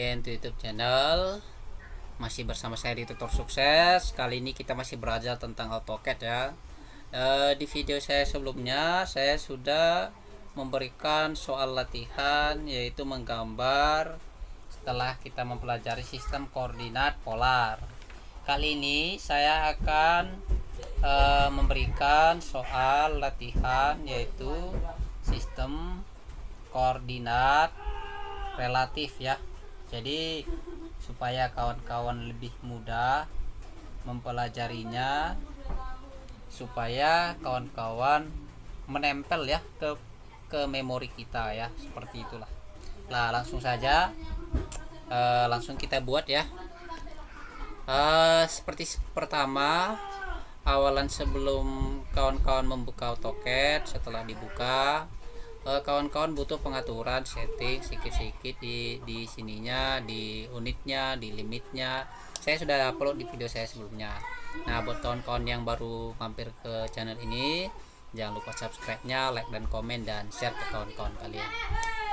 again to YouTube channel. Masih bersama saya di Tutor Sukses. Kali ini kita masih belajar tentang AutoCAD ya. Di video saya sebelumnya saya sudah memberikan soal latihan, yaitu menggambar setelah kita mempelajari sistem koordinat polar. Kali ini saya akan memberikan soal latihan, yaitu sistem koordinat relatif ya. Jadi supaya kawan-kawan lebih mudah mempelajarinya, supaya kawan-kawan menempel ya ke memori kita ya, seperti itulah. Nah, langsung saja langsung kita buat ya. Seperti pertama, awalan sebelum kawan-kawan membuka AutoCAD, setelah dibuka kawan-kawan butuh pengaturan setting sedikit-sedikit di sininya, di unitnya, di limitnya. Saya sudah upload di video saya sebelumnya. Nah, buat kawan-kawan yang baru mampir ke channel ini, jangan lupa subscribe-nya, like dan komen, dan share ke kawan-kawan kalian.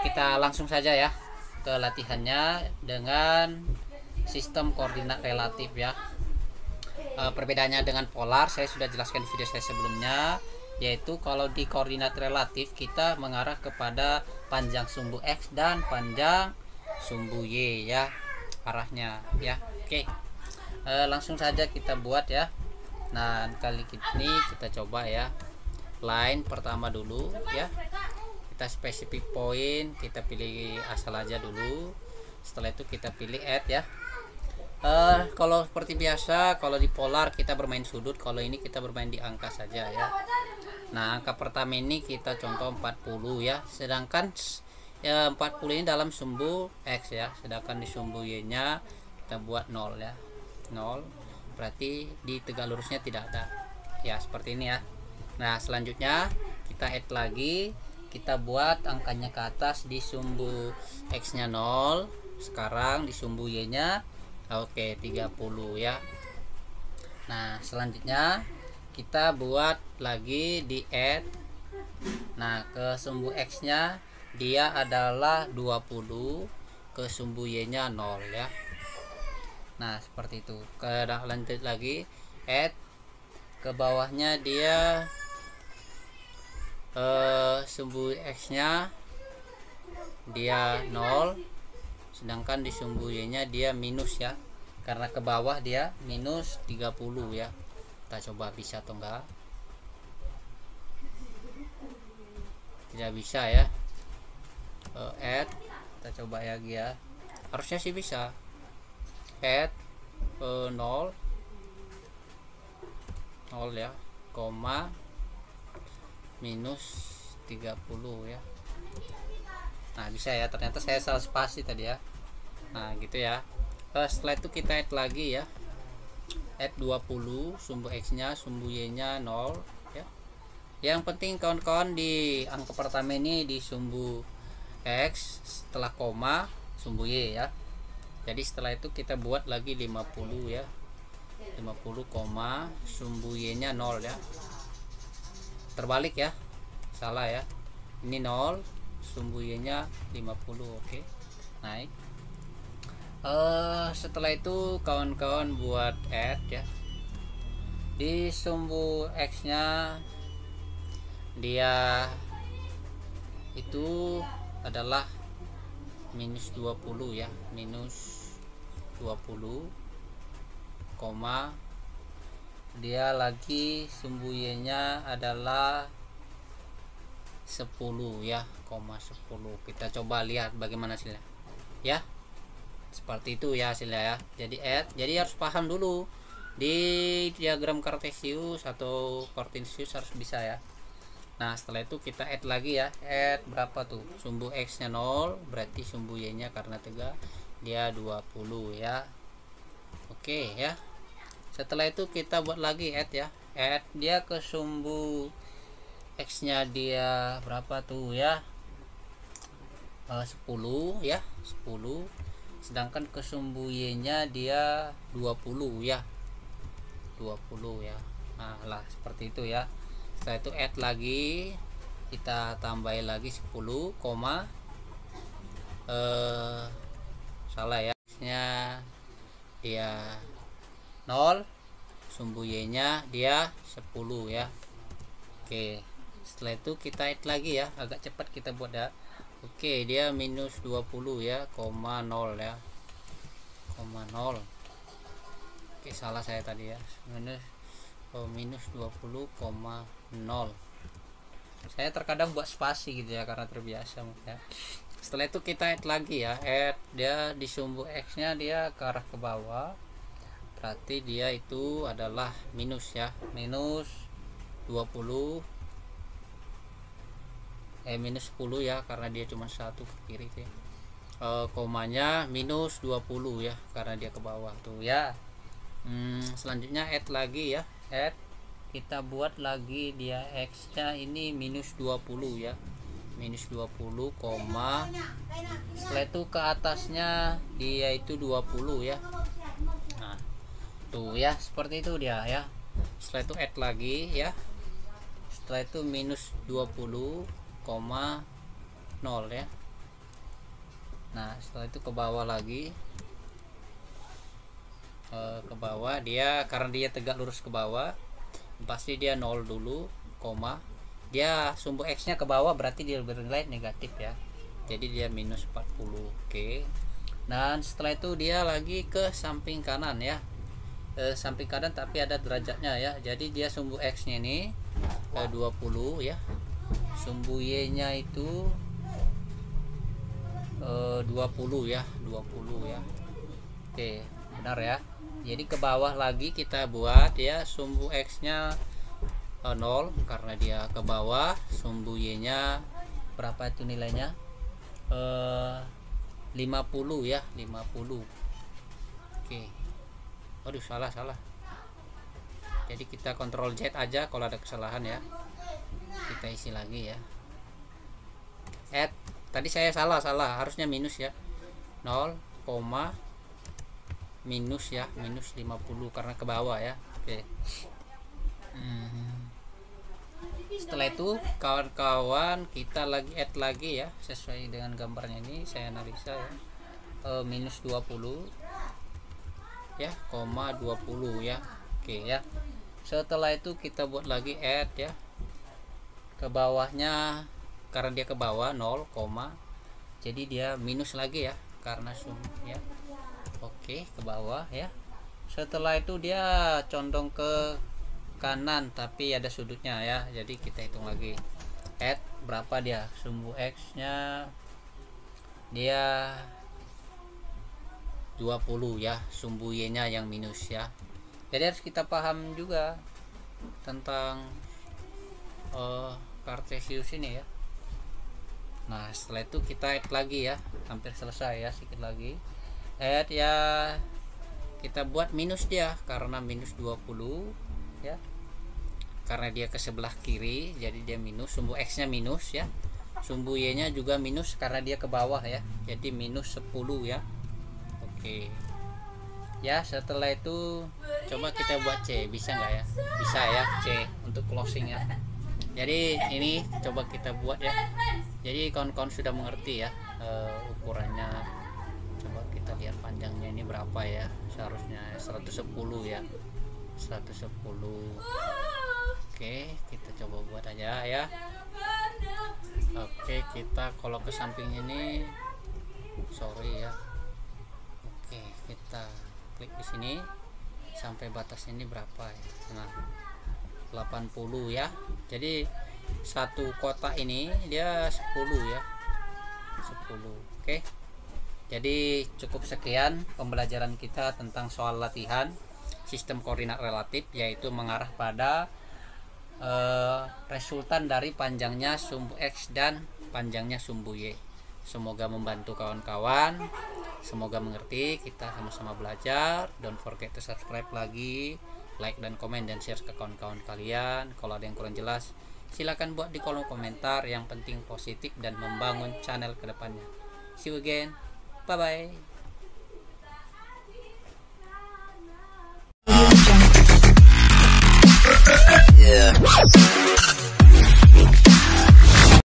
Kita langsung saja ya ke latihannya dengan sistem koordinat relatif ya. Perbedaannya dengan polar saya sudah jelaskan di video saya sebelumnya, yaitu kalau di koordinat relatif kita mengarah kepada panjang sumbu X dan panjang sumbu Y ya, arahnya ya. Oke, langsung saja kita buat ya. Nah, kali ini kita coba ya. Line pertama dulu ya, kita specific point, kita pilih asal aja dulu. Setelah itu kita pilih add ya. Kalau seperti biasa, kalau di polar kita bermain sudut, kalau ini kita bermain di angka saja ya. Nah, angka pertama ini kita contoh 40 ya, sedangkan ya 40 ini dalam sumbu X ya, sedangkan di sumbu Y nya kita buat 0 ya, 0 berarti di tegak lurusnya tidak ada ya, seperti ini ya. Nah, selanjutnya kita add lagi, kita buat angkanya ke atas di sumbu X nya 0, sekarang di sumbu Y nya oke 30 ya. Nah, selanjutnya kita buat lagi di add. Nah, ke sumbu X nya dia adalah 20, ke sumbu Y nya 0 ya. Nah, seperti itu. Lanjut lagi add, ke bawahnya dia sumbu X nya dia 0, sedangkan di sumbu Y nya dia minus ya, karena ke bawah dia minus 30 ya. Kita coba bisa atau enggak. Tidak bisa ya. Add, kita coba ya ya, harusnya sih bisa. Add 0 ya, koma minus 30 ya. Nah, bisa ya, ternyata saya salah spasi tadi ya. Nah, gitu ya. Setelah itu kita add lagi ya, add 20, sumbu X nya, sumbu Y nya 0 ya. Yang penting kawan-kawan di angka pertama ini di sumbu X, setelah koma sumbu Y ya. Jadi setelah itu kita buat lagi 50 ya, 50 koma sumbu Y nya 0 ya. Terbalik ya, salah ya, ini 0, sumbu Y nya 50. Oke, naik. Setelah itu kawan-kawan buat add ya, di sumbu X nya dia itu adalah minus 20 ya, minus 20 koma dia lagi sumbu Y nya adalah 10 ya, koma 10. Kita coba lihat bagaimana hasilnya ya. Seperti itu ya hasilnya ya. Jadi add, jadi harus paham dulu di diagram kartesius atau kortinsius, harus bisa ya. Nah, setelah itu kita add lagi ya. Add berapa tuh? Sumbu X nya 0, berarti sumbu Y nya karena tegak dia 20 ya. Oke ya. Setelah itu kita buat lagi add ya. Add dia ke sumbu X nya dia berapa tuh ya, 10 ya, 10, sedangkan ke sumbu Y nya dia 20 ya, 20 ya. Nah lah, seperti itu ya. Setelah itu add lagi, kita tambahin lagi 10 koma salah ya, dia 0, sumbu Y nya dia 10 ya. Oke, setelah itu kita add lagi ya, agak cepat kita buat ya. Oke, dia minus 20 ya, koma 0 ya, koma 0. Oke, salah saya tadi ya, minus 20,0. Saya terkadang buat spasi gitu ya, karena terbiasa ya. Setelah itu kita add lagi ya, add dia di sumbu X nya dia ke arah ke bawah, berarti dia itu adalah minus ya, minus 20 minus 10 ya, karena dia cuma satu ke kiri ya. Komanya minus 20 ya, karena dia ke bawah tuh ya. Selanjutnya add lagi ya, add kita buat lagi dia X nya ini minus 20 ya, minus 20, setelah itu ke atasnya dia itu 20 ya. Nah tuh ya, seperti itu dia ya. Setelah itu add lagi ya, setelah itu minus 20,0 ya. Nah setelah itu ke bawah lagi, ke bawah dia, karena dia tegak lurus ke bawah pasti dia 0 dulu, koma dia sumbu X nya ke bawah, berarti dia bernilai negatif ya, jadi dia minus 40. Oke, dan setelah itu dia lagi ke samping kanan ya, samping kanan tapi ada derajatnya ya, jadi dia sumbu X nya ini 20 ya, sumbu Y nya itu 20 ya, 20 ya. Oke, benar ya. Jadi ke bawah lagi kita buat ya, sumbu X nya 0 karena dia ke bawah, sumbu Y nya berapa itu nilainya, 50 ya, 50. Oke, waduh salah, jadi kita kontrol Z aja kalau ada kesalahan ya, kita isi lagi ya. Add, tadi saya salah, harusnya minus ya, 0, minus ya, minus 50 karena ke bawah ya. Oke. Setelah itu kawan-kawan kita lagi add lagi ya, sesuai dengan gambarnya ini saya analisa ya, minus 20 ya, koma 20 ya. Oke ya. Setelah itu kita buat lagi add ya, ke bawahnya karena dia ke bawah 0, jadi dia minus lagi ya, karena sum ya. Oke, ke bawah ya. Setelah itu dia condong ke kanan tapi ada sudutnya ya, jadi kita hitung lagi. Add berapa dia, sumbu X nya dia 20 ya, sumbu Y nya yang minus ya. Jadi harus kita paham juga tentang Cartesius ini ya. Nah setelah itu kita add lagi ya, hampir selesai ya, sedikit lagi add ya, kita buat minus dia karena minus 20 ya, karena dia ke sebelah kiri jadi dia minus, sumbu X nya minus ya, sumbu Y nya juga minus karena dia ke bawah ya, jadi minus 10 ya. Oke ya, setelah itu coba kita buat C, bisa nggak ya, bisa ya, C untuk closing ya. Jadi ini coba kita buat ya, jadi kawan-kawan sudah mengerti ya ukurannya. Coba kita lihat panjangnya ini berapa ya, seharusnya 110 ya, 110. Oke, kita coba buat aja ya. Oke, kita kalau ke samping ini, sorry ya. Oke, kita klik di sini sampai batas ini berapa ya, nah 80 ya, jadi satu kotak ini dia 10 ya, 10. Oke, jadi cukup sekian pembelajaran kita tentang soal latihan sistem koordinat relatif, yaitu mengarah pada resultan dari panjangnya sumbu X dan panjangnya sumbu Y. Semoga membantu kawan-kawan, semoga mengerti, kita sama-sama belajar. Don't forget to subscribe lagi, like dan komen dan share ke kawan-kawan kalian. Kalau ada yang kurang jelas silahkan buat di kolom komentar, yang penting positif dan membangun channel kedepannya. See you again, bye bye.